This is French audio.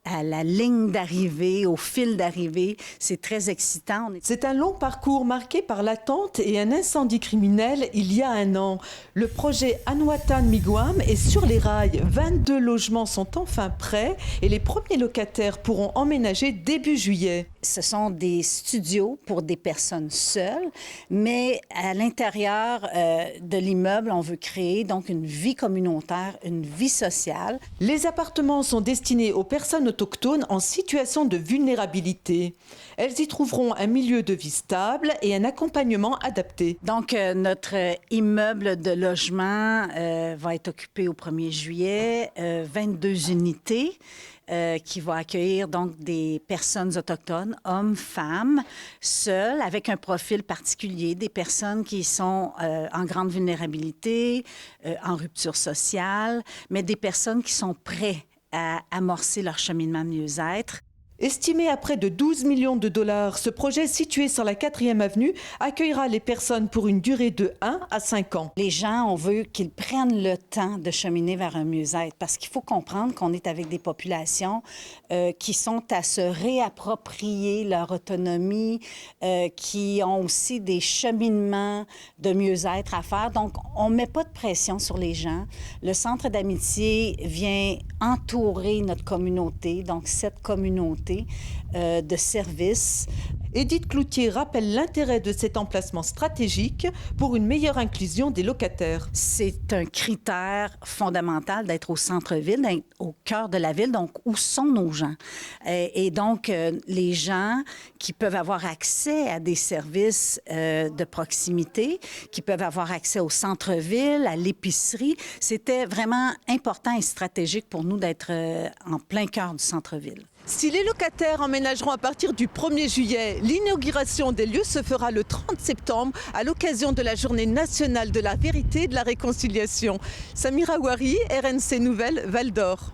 à la ligne d'arrivée, au fil d'arrivée. C'est très excitant. C'est un long parcours marqué par l'attente et un incendie criminel il y a un an. Le projet Anwatan Migoam est sur les rails. 22 logements sont enfin prêts et les premiers locataires pourront emménager début juillet. Ce sont des studios pour des personnes seules, mais à l'intérieur de l'immeuble, on veut créer donc une vie communautaire, une vie sociale. Les appartements sont destinés aux personnes autochtones en situation de vulnérabilité. Elles y trouveront un milieu de vie stable et un accompagnement adapté. Donc, notre immeuble de logement va être occupé au 1er juillet, 22 unités. Qui va accueillir donc des personnes autochtones, hommes, femmes, seuls, avec un profil particulier, des personnes qui sont en grande vulnérabilité, en rupture sociale, mais des personnes qui sont prêtes à amorcer leur cheminement de mieux-être. Estimé à près de 12 millions de dollars, ce projet situé sur la 4e avenue accueillera les personnes pour une durée de 1 à 5 ans. Les gens, on veut qu'ils prennent le temps de cheminer vers un mieux-être parce qu'il faut comprendre qu'on est avec des populations qui sont à se réapproprier leur autonomie, qui ont aussi des cheminements de mieux-être à faire. Donc, on ne met pas de pression sur les gens. Le Centre d'amitié vient entourer notre communauté, donc cette communauté de services. Édith Cloutier rappelle l'intérêt de cet emplacement stratégique pour une meilleure inclusion des locataires. C'est un critère fondamental d'être au centre-ville, d'être au cœur de la ville, donc où sont nos gens? Et donc, les gens qui peuvent avoir accès à des services de proximité, qui peuvent avoir accès au centre-ville, à l'épicerie, c'était vraiment important et stratégique pour nous d'être en plein cœur du centre-ville. Si les locataires emménageront à partir du 1er juillet, l'inauguration des lieux se fera le 30 septembre à l'occasion de la Journée nationale de la vérité et de la réconciliation. Samira Ouari, RNC Nouvelles, Val d'Or.